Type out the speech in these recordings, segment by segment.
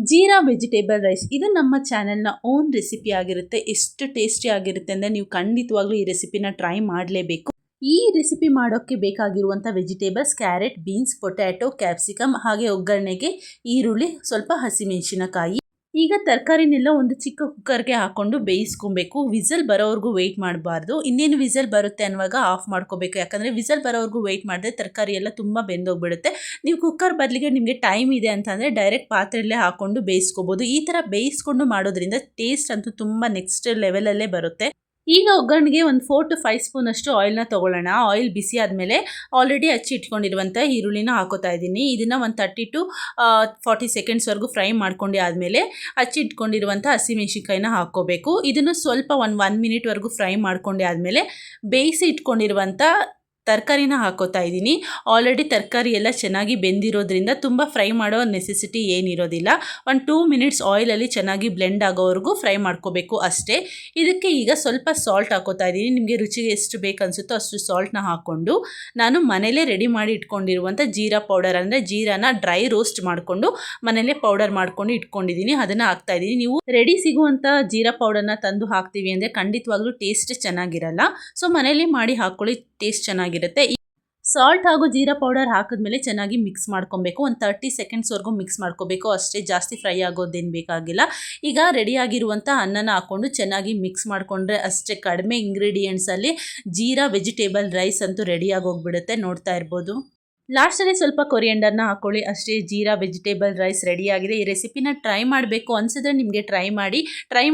Jeera vegetable rice ಇದು ನಮ್ಮ ಚಾನೆಲ್ನ ಓನ್ ರೆಸಿಪಿ ಆಗಿರುತ್ತೆ. ಎಷ್ಟು ಟೇಸ್ಟಿ ಆಗಿರುತ್ತೆ ಅಂದರೆ ನೀವು ಖಂಡಿತವಾಗ್ಲೂ ಈ ರೆಸಿಪಿನ ಟ್ರೈ ಮಾಡಲೇಬೇಕು. ಈ ರೆಸಿಪಿ ಮಾಡೋಕ್ಕೆ ಬೇಕಾಗಿರುವಂಥ vegetables carrot, beans, potato, capsicum, ಹಾಗೆ ಒಗ್ಗರಣೆಗೆ ಈರುಳ್ಳಿ, ಸ್ವಲ್ಪ ಹಸಿಮೆಣಸಿನಕಾಯಿ. ಈಗ ತರಕಾರಿನೆಲ್ಲ ಒಂದು ಚಿಕ್ಕ ಕುಕ್ಕರ್ಗೆ ಹಾಕೊಂಡು ಬೇಯಿಸ್ಕೊಬೇಕು. ವಿಸಲ್ ಬರೋವರೆಗೂ ವೆಯ್ಟ್ ಮಾಡಬಾರ್ದು. ಇನ್ನೇನು ವಿಸಲ್ ಬರುತ್ತೆ ಅನ್ನುವಾಗ ಆಫ್ ಮಾಡ್ಕೋಬೇಕು. ಯಾಕಂದರೆ ವಿಸಲ್ ಬರೋವರೆಗೂ ವೆಯ್ಟ್ ಮಾಡಿದ್ರೆ ತರಕಾರಿ ಎಲ್ಲ ತುಂಬ ಬೆಂದೋಗ್ಬಿಡುತ್ತೆ. ನೀವು ಕುಕ್ಕರ್ ಬದಲಿಗೆ ನಿಮಗೆ ಟೈಮ್ ಇದೆ ಅಂತಂದರೆ ಡೈರೆಕ್ಟ್ ಪಾತ್ರೆಯಲ್ಲೇ ಹಾಕೊಂಡು ಬೇಯಿಸ್ಕೋಬೋದು. ಈ ಥರ ಬೇಯಿಸ್ಕೊಂಡು ಮಾಡೋದ್ರಿಂದ ಟೇಸ್ಟ್ ಅಂತೂ ತುಂಬ ನೆಕ್ಸ್ಟ್ ಲೆವೆಲಲ್ಲೇ ಬರುತ್ತೆ. ಈಗ ಒಗ್ಗರಣೆಗೆ ಒಂದು 4 to 5 ಸ್ಪೂನ್ ಅಷ್ಟು ಆಯಿಲ್ನ ತೊಗೊಳ್ಳೋಣ. ಆಯಿಲ್ ಬಿಸಿ ಆದಮೇಲೆ ಆಲ್ರೆಡಿ ಹಚ್ಚಿ ಇಟ್ಕೊಂಡಿರುವಂಥ ಈರುಳ್ಳಿನ ಹಾಕೋತಾ ಇದ್ದೀನಿ. ಇದನ್ನು ಒಂದು 30 to 40 ಸೆಕೆಂಡ್ಸ್ವರೆಗೂ ಫ್ರೈ ಮಾಡ್ಕೊಂಡು ಆದಮೇಲೆ ಹಚ್ಚಿ ಇಟ್ಕೊಂಡಿರುವಂಥ ಹಸಿಮೆಣಸಿನ್ಕಾಯಿನ ಹಾಕ್ಕೋಬೇಕು. ಇದನ್ನು ಸ್ವಲ್ಪ 1 ಮಿನಿಟ್ವರೆಗೂ ಫ್ರೈ ಮಾಡ್ಕೊಂಡೆ ಆದಮೇಲೆ ಬೇಯಿಸಿ ಇಟ್ಕೊಂಡಿರುವಂಥ ತರಕಾರಿನ ಹಾಕೋತಾ ಇದ್ದೀನಿ. ಆಲ್ರೆಡಿ ತರಕಾರಿ ಎಲ್ಲ ಚೆನ್ನಾಗಿ ಬೆಂದಿರೋದ್ರಿಂದ ತುಂಬ ಫ್ರೈ ಮಾಡೋ ನೆಸೆಸಿಟಿ ಏನಿರೋದಿಲ್ಲ. ಒಂದು 2 ಮಿನಿಟ್ಸ್ ಆಯಿಲಲ್ಲಿ ಚೆನ್ನಾಗಿ ಬ್ಲೆಂಡ್ ಆಗೋವರೆಗೂ ಫ್ರೈ ಮಾಡ್ಕೋಬೇಕು ಅಷ್ಟೇ. ಇದಕ್ಕೆ ಈಗ ಸ್ವಲ್ಪ ಸಾಲ್ಟ್ ಹಾಕೋತಾ ಇದ್ದೀನಿ. ನಿಮಗೆ ರುಚಿಗೆ ಎಷ್ಟು ಬೇಕು ಅನಿಸುತ್ತೋ ಅಷ್ಟು ಸಾಲ್ಟ್ನ ಹಾಕ್ಕೊಂಡು ನಾನು ಮನೇಲೇ ರೆಡಿ ಮಾಡಿ ಇಟ್ಕೊಂಡಿರುವಂಥ ಜೀರಾ ಪೌಡರ್, ಅಂದರೆ ಜೀರಾನ ಡ್ರೈ ರೋಸ್ಟ್ ಮಾಡಿಕೊಂಡು ಮನೇಲೇ ಪೌಡರ್ ಮಾಡ್ಕೊಂಡು ಇಟ್ಕೊಂಡಿದ್ದೀನಿ, ಅದನ್ನು ಹಾಕ್ತಾ ಇದ್ದೀನಿ. ನೀವು ರೆಡಿ ಸಿಗುವಂಥ ಜೀರಾ ಪೌಡರ್ನ ತಂದು ಹಾಕ್ತೀವಿ ಅಂದರೆ ಖಂಡಿತವಾಗ್ಲೂ ಟೇಸ್ಟ್ ಚೆನ್ನಾಗಿರಲ್ಲ. ಸೊ ಮನೇಲಿ ಮಾಡಿ ಹಾಕ್ಕೊಳ್ಳಿ, ಟೇಸ್ಟ್ ಚೆನ್ನಾಗಿರುತ್ತೆ. ಸಾಲ್ಟ್ ಹಾಗೂ ಜೀರಾ ಪೌಡರ್ ಹಾಕಿದ್ಮೇಲೆ ಚೆನ್ನಾಗಿ ಮಿಕ್ಸ್ ಮಾಡ್ಕೊಬೇಕು. ಒಂದು 30 ಸೆಕೆಂಡ್ಸ್ವರೆಗೂ ಮಿಕ್ಸ್ ಮಾಡ್ಕೋಬೇಕು ಅಷ್ಟೇ, ಜಾಸ್ತಿ ಫ್ರೈ ಆಗೋದೇನು ಬೇಕಾಗಿಲ್ಲ. ಈಗ ರೆಡಿಯಾಗಿರುವಂಥ ಅನ್ನನ ಹಾಕ್ಕೊಂಡು ಚೆನ್ನಾಗಿ ಮಿಕ್ಸ್ ಮಾಡಿಕೊಂಡ್ರೆ ಅಷ್ಟೇ, ಕಡಿಮೆ ಇಂಗ್ರೀಡಿಯೆಂಟ್ಸಲ್ಲಿ ಜೀರಾ ವೆಜಿಟೇಬಲ್ ರೈಸ್ ಅಂತೂ ರೆಡಿಯಾಗಿ ಹೋಗ್ಬಿಡುತ್ತೆ. ನೋಡ್ತಾ ಇರ್ಬೋದು. ಲಾಸ್ಟಲ್ಲಿ ಸ್ವಲ್ಪ ಕೊರಿಯಂಡರ್ನ ಹಾಕ್ಕೊಳ್ಳಿ ಅಷ್ಟೇ. ಜೀರಾ ವೆಜಿಟೇಬಲ್ ರೈಸ್ ರೆಡಿಯಾಗಿದೆ. ಈ ರೆಸಿಪಿನ ಟ್ರೈ ಮಾಡಬೇಕು ಅನಿಸಿದ್ರೆ ನಿಮಗೆ ಟ್ರೈ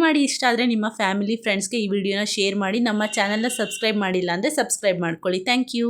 ಮಾಡಿ ಇಷ್ಟ ಆದರೆ ನಿಮ್ಮ ಫ್ಯಾಮಿಲಿ ಫ್ರೆಂಡ್ಸ್ಗೆ ಈ ವಿಡಿಯೋನ ಶೇರ್ ಮಾಡಿ. ನಮ್ಮ ಚಾನಲ್ನ ಸಬ್ಸ್ಕ್ರೈಬ್ ಮಾಡಿಲ್ಲ ಅಂದರೆ ಸಬ್ಸ್ಕ್ರೈಬ್ ಮಾಡ್ಕೊಳ್ಳಿ. Thank you.